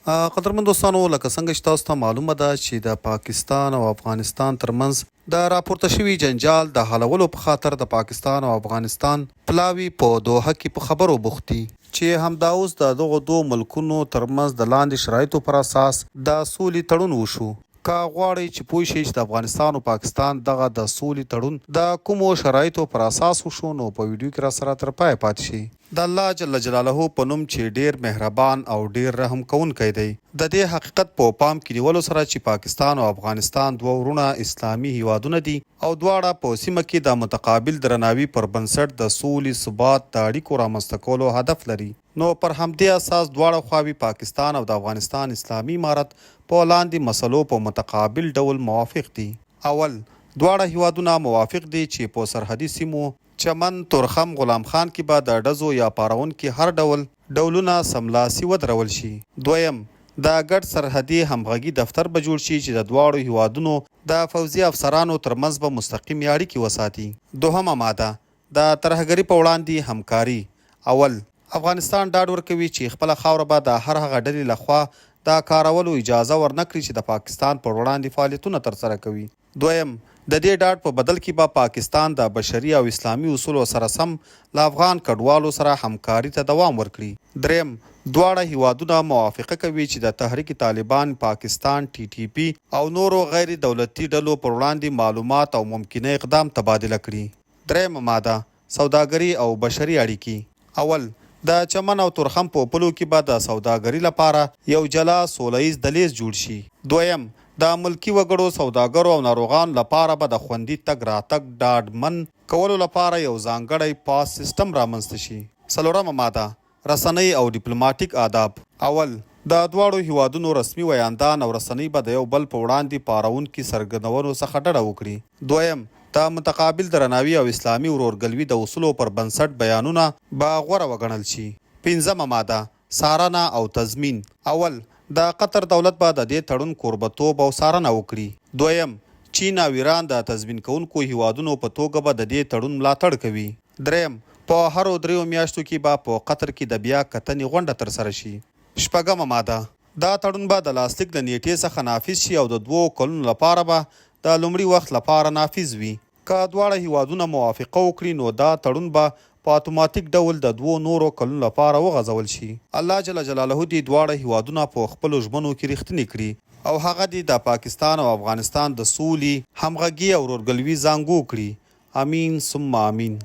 قدرمن دوستانو لکه څنګه چې تاسو ته معلومه ده چې د پاکستان او افغانستان ترمنځ د راپورته شوي جنجال د حلولو په خاطر د پاکستان او افغانستان پلاوي په دوحه کې په خبرو بوختي چې همدا اوس د دغو دوه ملکونو ترمنځ د لاندې شرایطو پر اساس د سولې تړون وشو. که غواړئ چې پوه شئ چې د افغانستان او پاکستان دغه د سولې تړون د کومو شرایطو پر اساس وشو، نو په ویډیو کې را سره تر پای پاتې شئ. د الله جل جلاله په نوم چې ډیر مهربان او ډیر رحم کوونکی دی. د دې حقیقت په پام کې نیولو سره چې پاکستان او افغانستان دوه ورونه اسلامي هیوادونه دي او دواړه په سیمه کې د متقابل درناوي پر بنسټ د سولې، ثبات، د اړیکو رامنځته کولو هدف لري. نو پر همدې اساس دواړه خواوې پاکستان او د افغانستان اسلامي امارت په لاندې مسلو په متقابل ډول موافق دي. اول، دواړه هیوادونه موافق دي چې په سرحدي سیمو چمن، تورخم، غلام خان کې به د ډزو یا پارونکي هر ډولونه سملاسي ودرول شي. دویم، د ګډ سرحدي همغږي دفتر به جوړ شي چې د دواړو هیوادونو د فوځي افسرانو ترمنځ به مستقیمې اړیکې وساتي. دوهمه ماده، د ترهګرۍ په وړاندې همکاري. اول، افغانستان ډاډ ورکوي چې خپله خاوره به د هر هغه ډلې لخوا د کارولو اجازه ورنکړي چې د پاکستان پر وړاندې فعالیتونه ترسره کوي. دویم، د دې ډاډ په بدل کې به پاکستان د بشري او اسلامي اصولو سره سم له افغان کډوالو سره همکاري ته دوام ورکړي. دریم، دواړه هیوادونه موافقه کوي چې د تحریک طالبان پاکستان TTP او نورو غیر دولتي ډلو پر وړاندې معلومات او ممکنه اقدام تبادله کړي. دریمه ماده، سوداګري او بشري اړیکې. اول، د چمن او تورخم په پولو کې به د سوداګرۍ لپاره یو جلا سولیز دهلیز جوړ شي. دویم، د ملکی وګړو، سوداګرو او ناروغانو لپاره به د خوندي تګ راتګ ډاډمن کولو لپاره یو ځانګړی پاس سیستم رامنځته شي. څلورمه ماده، رسنۍ او ډیپلوماټیک آداب. اول، د دواړو هیوادونو رسمي ویاندان او رسنۍ به د یو بل په وړاندې پارونکي څرګندونو څخه ډډه وکړي. دویم، د متقابل درناوي او اسلامي ورورګلوي د اصولو پر بنسټ بیانونه به غوره وګڼل شي. پنځمه ماده، څارنه او تضمین. اول، د قطر دولت به د دې تړون کوربتوب او څارنه وکړي. دویم، چین او ایران د تضمین کوونکو هیوادونو په توګه به د دې تړون ملاتړ کوي. دریم، په هرو 3 میاشتو کې به په قطر کې د بیا کتنې غونډه ترسره شي. شپږمه ماده، دا تړون به د لاسلیک د نیټې څخه نافذ شي او د 2 کلونو لپاره به د لومړي وخت لپاره نافذ وي. که دواړه هیوادونه موافقه وکړي نو دا تړون به په اتوماتیک ډول د 2 نورو کلونو لپاره وغځول شي. الله جل جلاله دې دواړه هیوادونه په خپلو ژمنو کې رښتیني کړي او هغه دې د پاکستان او افغانستان د سولې، همغږي او ورورګلوي زانګو کړي. امین ثم امین.